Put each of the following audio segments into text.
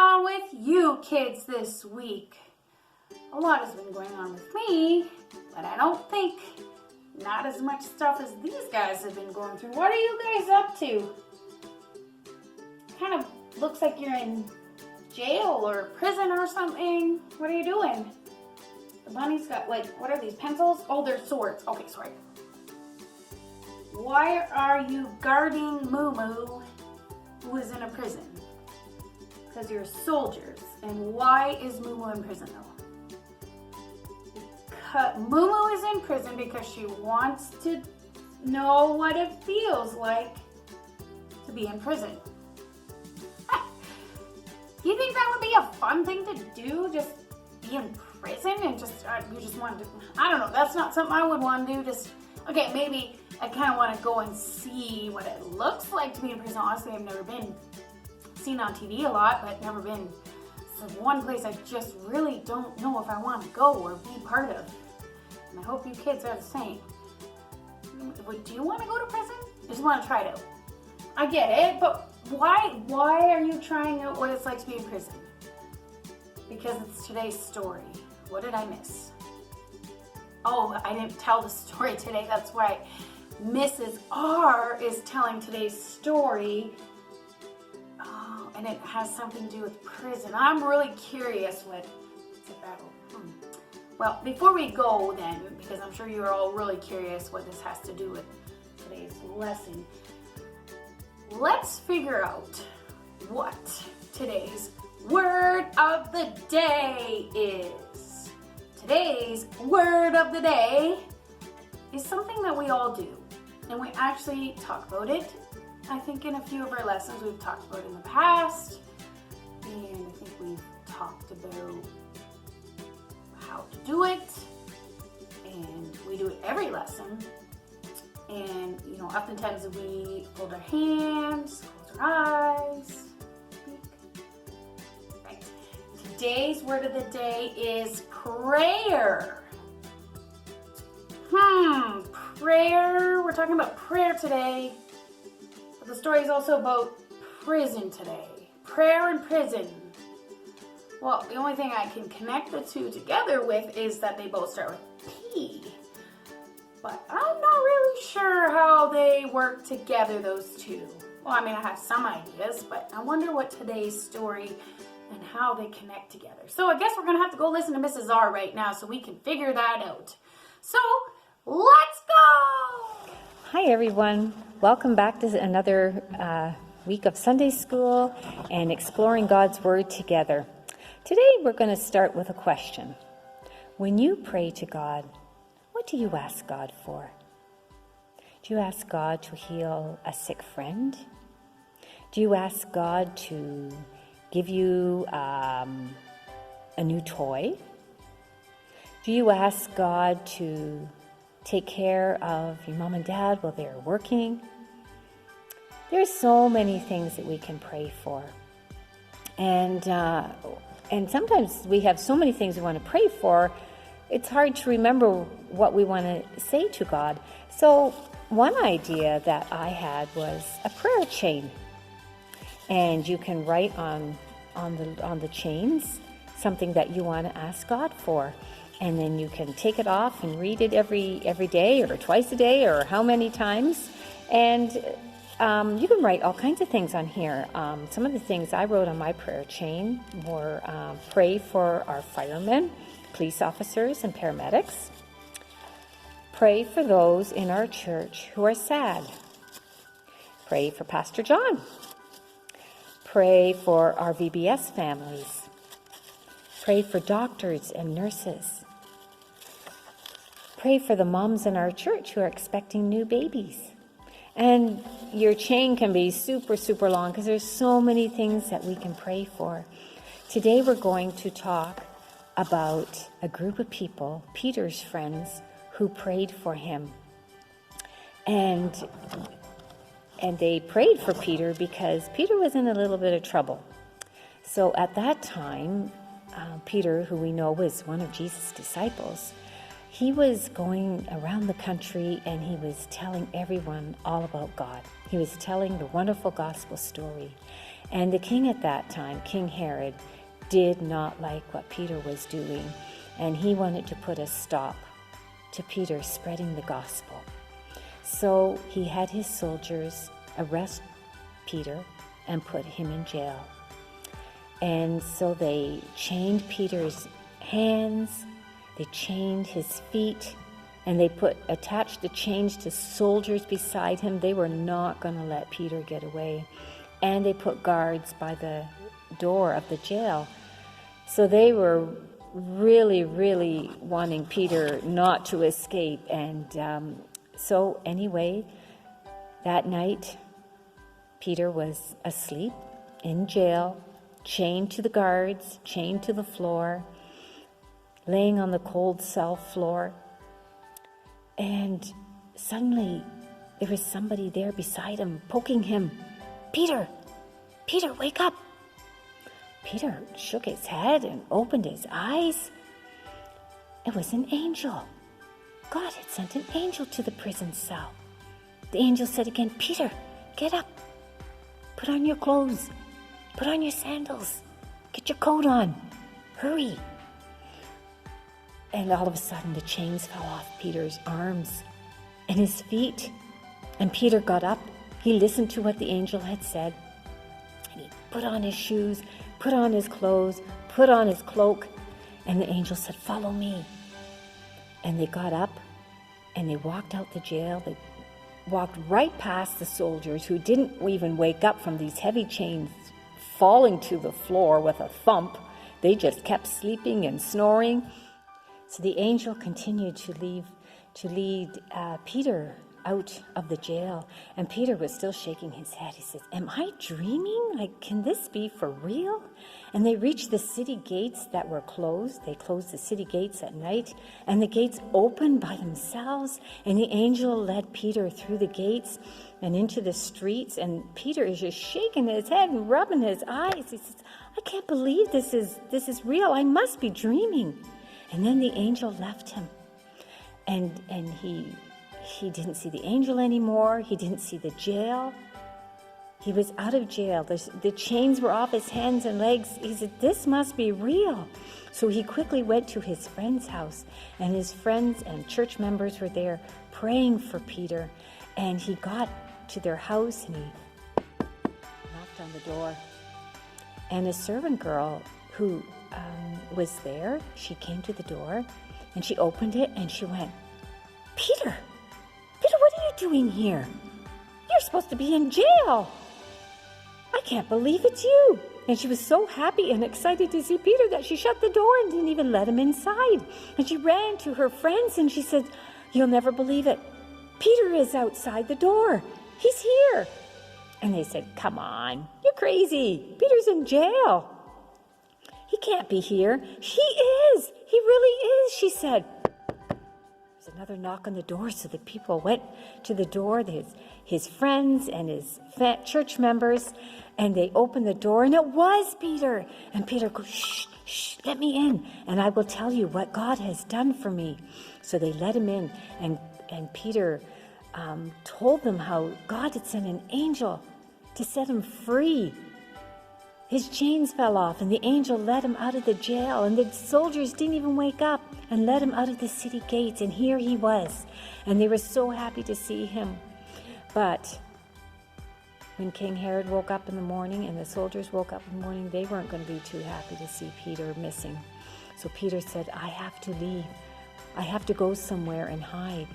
on with you kids this week? A lot has been going on with me, but I don't think not as much stuff as these guys have been going through. What are you guys up to? Kind of looks like you're in jail or prison or something. What are you doing? The bunny's got, like, what are these, pencils? Oh, they're swords. Okay, sorry. Why are you guarding Moo Moo, who is in a prison? Because you're soldiers. And why is Moo Moo in prison, though? Because Moo Moo is in prison because she wants to know what it feels like to be in prison. You think that would be a fun thing to do? Just be in prison and just, you just want to, I don't know, that's not something I would want to do. Just, okay, maybe I kind of want to go and see what it looks like to be in prison. Honestly, I've never been seen on TV a lot, but never been. It's one place I just really don't know if I want to go or be part of. And I hope you kids are the same. Do you want to go to prison? I just want to try it out. I get it, but why are you trying out what it's like to be in prison? Because it's today's story. What did I miss? Oh, I didn't tell the story today. That's right. Mrs. R is telling today's story. Oh, and it has something to do with prison. I'm really curious what it's about. Well, before we go then, because I'm sure you're all really curious what this has to do with today's lesson, let's figure out what today's word of the day is. Today's word of the day is something that we all do, and we actually talk about it. I think in a few of our lessons we've talked about it in the past, and I think we've talked about how to do it, and we do it every lesson. And, you know, oftentimes we hold our hands, close our eyes, speak. Right. Today's word of the day is prayer. Prayer. We're talking about prayer today. But the story is also about prison today. Prayer and prison. Well, the only thing I can connect the two together with is that they both start with P. But I'm not really sure how they work together, those two. Well, I mean, I have some ideas, but I wonder what today's story and how they connect together. So I guess we're going to have to go listen to Mrs. R right now so we can figure that out. So, let's go! Hi, everyone. Welcome back to another week of Sunday school and exploring God's Word together. Today, we're going to start with a question. When you pray to God, what do you ask God for? Do you ask God to heal a sick friend? Do you ask God to give you a new toy? Do you ask God to take care of your mom and dad while they're working? There's so many things that we can pray for. And sometimes we have so many things we want to pray for, it's hard to remember what we want to say to God. So one idea that I had was a prayer chain. And you can write on the chains something that you want to ask God for. And then you can take it off and read it every day or twice a day or how many times. And you can write all kinds of things on here. Some of the things I wrote on my prayer chain were pray for our firemen, police officers, and paramedics. Pray for those in our church who are sad. Pray for Pastor John. Pray for our VBS families. Pray for doctors and nurses. Pray for the moms in our church who are expecting new babies. And your chain can be super, super long because there's so many things that we can pray for. Today we're going to talk about a group of people, Peter's friends, who prayed for him. And they prayed for Peter because Peter was in a little bit of trouble. So at that time, Peter, who we know was one of Jesus' disciples, he was going around the country and he was telling everyone all about God. He was telling the wonderful gospel story. And the king at that time, King Herod, did not like what Peter was doing, and he wanted to put a stop to Peter spreading the gospel. So he had his soldiers arrest Peter and put him in jail. And so they chained Peter's hands, they chained his feet, and they attached the chains to soldiers beside him. They were not going to let Peter get away. And they put guards by the door of the jail. So they were really, really wanting Peter not to escape. And so anyway, that night, Peter was asleep in jail, chained to the guards, chained to the floor, laying on the cold cell floor. And suddenly there was somebody there beside him, poking him. Peter, wake up. Peter shook his head and opened his eyes. It was an angel. God had sent an angel to the prison cell. The angel said again, Peter, get up. Put on your clothes. Put on your sandals. Get your coat on. Hurry. And all of a sudden, the chains fell off Peter's arms and his feet. And Peter got up. He listened to what the angel had said. And he put on his shoes, put on his clothes, put on his cloak. And the angel said, follow me. And they got up and they walked out the jail. They walked right past the soldiers who didn't even wake up from these heavy chains falling to the floor with a thump. They just kept sleeping and snoring. So the angel continued to lead Peter out of the jail. And Peter was still shaking his head. He says, am I dreaming? Like, can this be for real? And they reached the city gates that were closed. They closed the city gates at night. And the gates opened by themselves. And the angel led Peter through the gates and into the streets. And Peter is just shaking his head and rubbing his eyes. He says, I can't believe this is real. I must be dreaming. And then the angel left him. And he didn't see the angel anymore. He didn't see the jail. He was out of jail. The chains were off his hands and legs. He said, this must be real. So he quickly went to his friend's house. And his friends and church members were there praying for Peter. And he got to their house and he knocked on the door. And a servant girl who was there, she came to the door and she opened it and she went, Peter, what are you doing here? You're supposed to be in jail. I can't believe it's you. And she was so happy and excited to see Peter that she shut the door and didn't even let him inside. And she ran to her friends and she said, you'll never believe it. Peter is outside the door. He's here. And they said, come on, you're crazy. Peter's in jail. He can't be here. He is. He really is, she said. There's another knock on the door, so the people went to the door, his friends and his church members, and they opened the door, and it was Peter. And Peter goes, shh, let me in, and I will tell you what God has done for me. So they let him in, and Peter told them how God had sent an angel to set him free. His chains fell off, and the angel led him out of the jail, and the soldiers didn't even wake up and led him out of the city gates, and here he was. And they were so happy to see him. But when King Herod woke up in the morning and the soldiers woke up in the morning, they weren't going to be too happy to see Peter missing. So Peter said, I have to leave. I have to go somewhere and hide.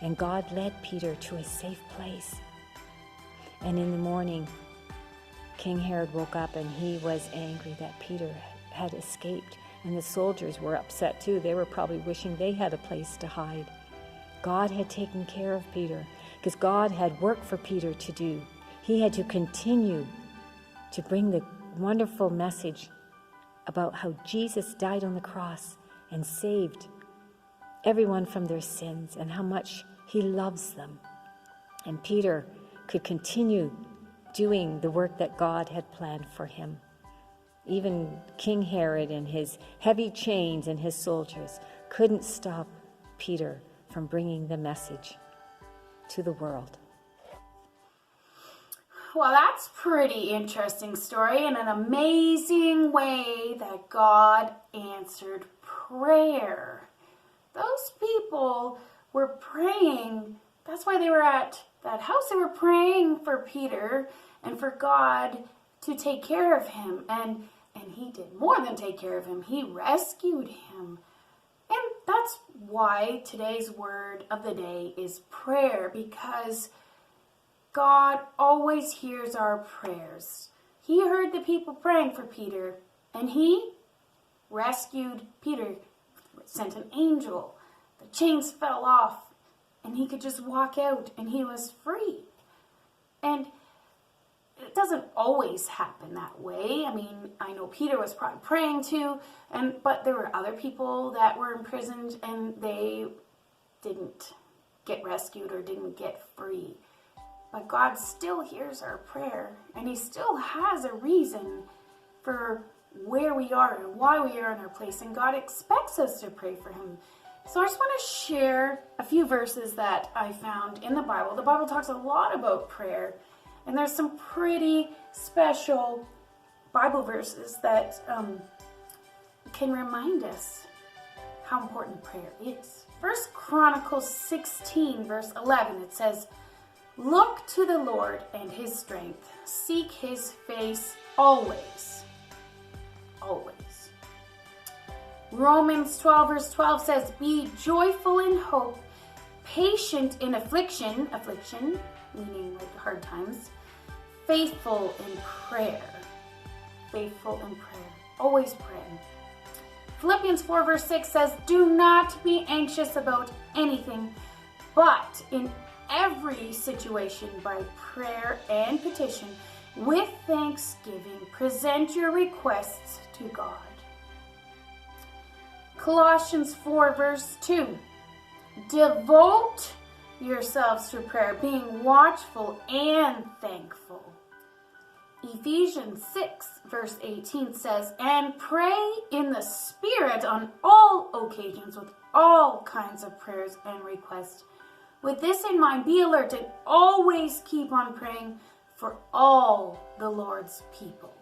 And God led Peter to a safe place. And in the morning, King Herod woke up and he was angry that Peter had escaped. And the soldiers were upset too. They were probably wishing they had a place to hide. God had taken care of Peter because God had work for Peter to do. He had to continue to bring the wonderful message about how Jesus died on the cross and saved everyone from their sins and how much he loves them. And Peter could continue doing the work that God had planned for him. Even King Herod and his heavy chains and his soldiers couldn't stop Peter from bringing the message to the world. Well, that's pretty interesting story and an amazing way that God answered prayer. Those people were praying. That's why they were at that house. They were praying for Peter and for God to take care of him. And he did more than take care of him. He rescued him. And that's why today's word of the day is prayer, because God always hears our prayers. He heard the people praying for Peter, and he rescued Peter, sent an angel. The chains fell off, and he could just walk out, and he was free. And it doesn't always happen that way. I mean, I know Peter was probably praying too, but there were other people that were imprisoned, and they didn't get rescued or didn't get free. But God still hears our prayer, and he still has a reason for where we are and why we are in our place, and God expects us to pray for him. So I just want to share a few verses that I found in the Bible. The Bible talks a lot about prayer, and there's some pretty special Bible verses that can remind us how important prayer is. 1 Chronicles 16, verse 11, it says, "Look to the Lord and his strength. Seek his face always." Always. Romans 12, verse 12 says, "Be joyful in hope, patient in affliction," meaning like hard times, "faithful in prayer." Faithful in prayer. Always pray. Philippians 4, verse 6 says, "Do not be anxious about anything, but in every situation by prayer and petition, with thanksgiving, present your requests to God." Colossians 4, verse 2, "Devote yourselves to prayer, being watchful and thankful." Ephesians 6, verse 18 says, "And pray in the Spirit on all occasions with all kinds of prayers and requests. With this in mind, be alert and always keep on praying for all the Lord's people."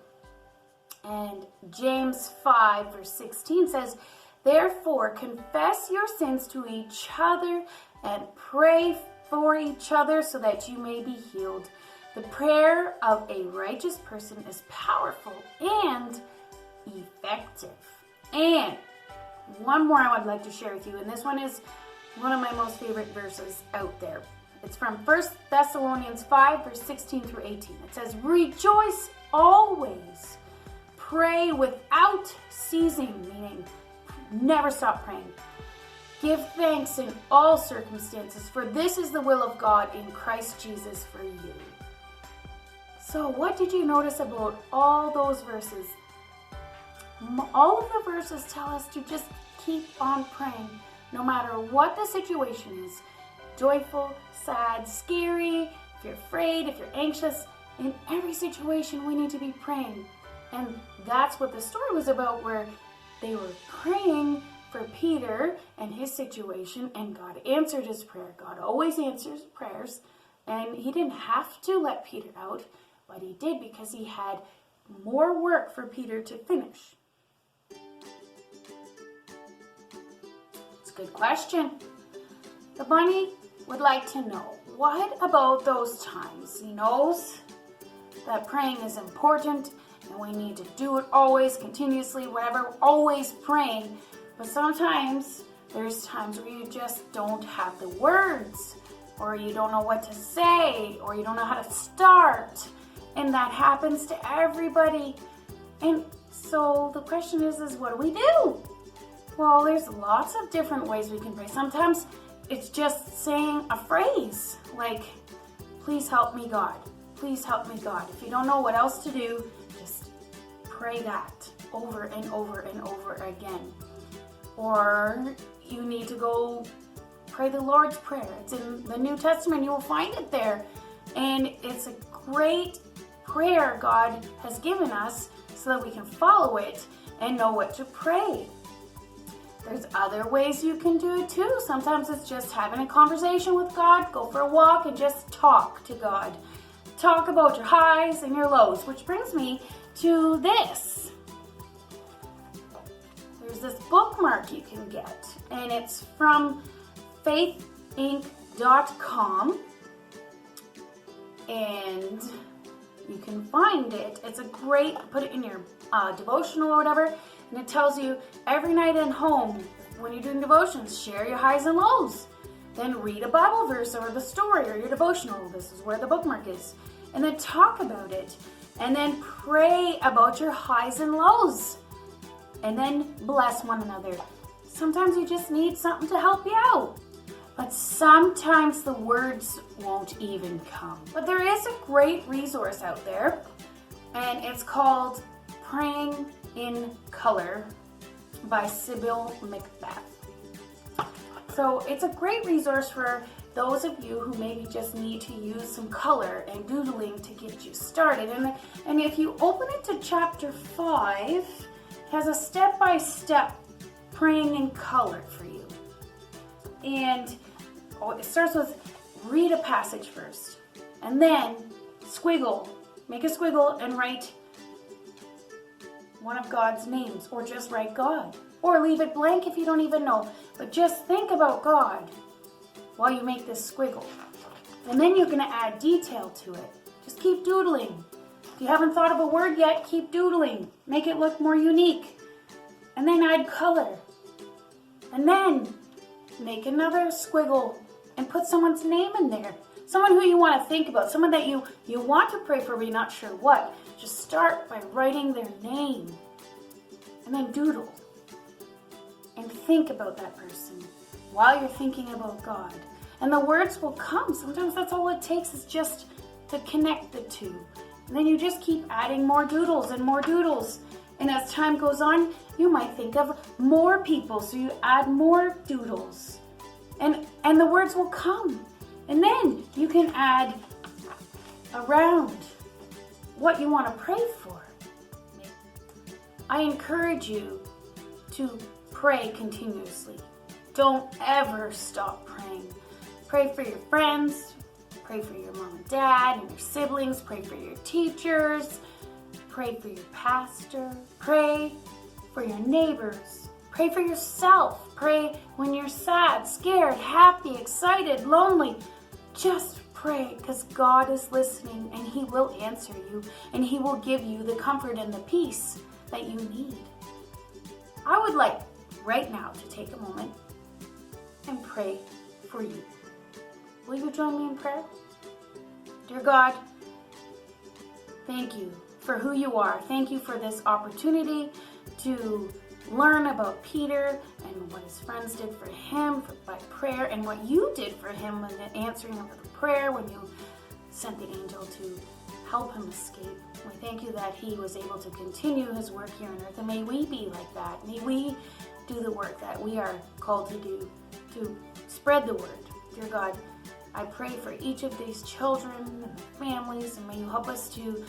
And James 5, verse 16 says, "Therefore, confess your sins to each other and pray for each other so that you may be healed. The prayer of a righteous person is powerful and effective." And one more I would like to share with you, and this one is one of my most favorite verses out there. It's from 1 Thessalonians 5, verse 16 through 18. It says, "Rejoice always. Pray without ceasing," meaning never stop praying. "Give thanks in all circumstances, for this is the will of God in Christ Jesus for you." So what did you notice about all those verses? All of the verses tell us to just keep on praying, no matter what the situation is. Joyful, sad, scary, if you're afraid, if you're anxious, in every situation we need to be praying. And that's what the story was about, where they were praying for Peter and his situation, and God answered his prayer. God always answers prayers, and he didn't have to let Peter out, but he did because he had more work for Peter to finish. It's a good question. The bunny would like to know, what about those times? He knows that praying is important and we need to do it always, continuously, whatever, always praying. But sometimes there's times where you just don't have the words, or you don't know what to say, or you don't know how to start. And that happens to everybody. And so the question is what do we do? Well, there's lots of different ways we can pray. Sometimes it's just saying a phrase like, "Please help me, God. Please help me, God." If you don't know what else to do, just pray that over and over and over again. Or you need to go pray the Lord's Prayer. It's in the New Testament. You will find it there. And it's a great prayer God has given us so that we can follow it and know what to pray. There's other ways you can do it too. Sometimes it's just having a conversation with God. Go for a walk and just talk to God. talk about your highs and your lows, which brings me to this. There's this bookmark you can get, and it's from faithinc.com, and you can find it. It's a great, put it in your devotional or whatever, and it tells you every night at home when you're doing devotions, share your highs and lows. Then read a Bible verse or the story or your devotional. This is where the bookmark is. And then talk about it. And then pray about your highs and lows. And then bless one another. Sometimes you just need something to help you out. But sometimes the words won't even come. But there is a great resource out there. And it's called Praying in Color by Sybil Macbeth. So it's a great resource for those of you who maybe just need to use some color and doodling to get you started. And if you open it to chapter 5, it has a step-by-step praying in color for you. And it starts with read a passage first, and then squiggle, make a squiggle and write one of God's names, or just write God. Or leave it blank if you don't even know. But just think about God while you make this squiggle. And then you're going to add detail to it. Just keep doodling. If you haven't thought of a word yet, keep doodling. Make it look more unique. And then add color. And then make another squiggle and put someone's name in there. Someone who you want to think about. Someone that you want to pray for but you're not sure what. Just start by writing their name. And then doodle. And think about that person while you're thinking about God. And the words will come. Sometimes that's all it takes is just to connect the two. And then you just keep adding more doodles and more doodles. And as time goes on, you might think of more people. So you add more doodles. And the words will come. And then you can add around what you want to pray for. I encourage you to pray continuously. Don't ever stop praying. Pray for your friends. Pray for your mom and dad and your siblings. Pray for your teachers. Pray for your pastor. Pray for your neighbors. Pray for yourself. Pray when you're sad, scared, happy, excited, lonely. Just pray, because God is listening and He will answer you and He will give you the comfort and the peace that you need. I would like right now to take a moment and pray for you. Will you join me in prayer? Dear God, thank you for who you are. Thank you for this opportunity to learn about Peter and what his friends did for him by prayer, and what you did for him in the answering of the prayer when you sent the angel to help him escape. We thank you that he was able to continue his work here on earth, and may we be like that. May we do the work that we are called to do, to spread the word. Dear God, I pray for each of these children and their families, and may you help us to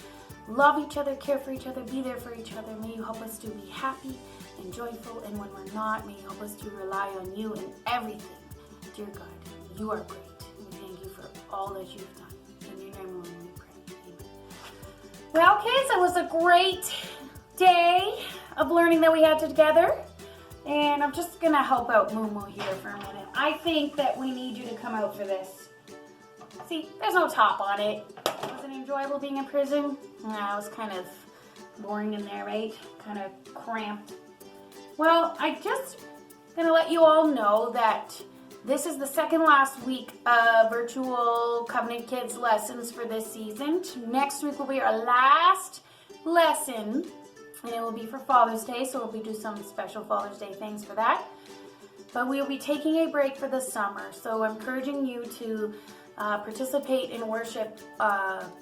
love each other, care for each other, be there for each other. May you help us to be happy and joyful, and when we're not, may you help us to rely on you in everything. Dear God, you are great. We thank you for all that you've done. In your name we pray. Amen. Well, kids, it was a great day of learning that we had together. And I'm just going to help out Moo Moo here for a minute. I think that we need you to come out for this. See, there's no top on it. Was it enjoyable being in prison? Nah, it was kind of boring in there, right? Kind of cramped. Well, I just going to let you all know that this is the second last week of virtual Covenant Kids lessons for this season. Next week will be our last lesson, and it will be for Father's Day, so we'll do some special Father's Day things for that. But we will be taking a break for the summer, so I'm encouraging you to participate in worship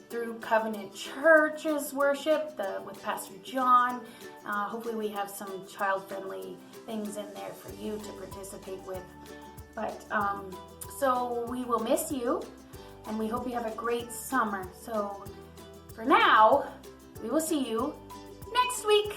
through Covenant Church's worship with Pastor John. Hopefully we have some child-friendly things in there for you to participate with. But so we will miss you, and we hope you have a great summer. So for now, we will see you next week.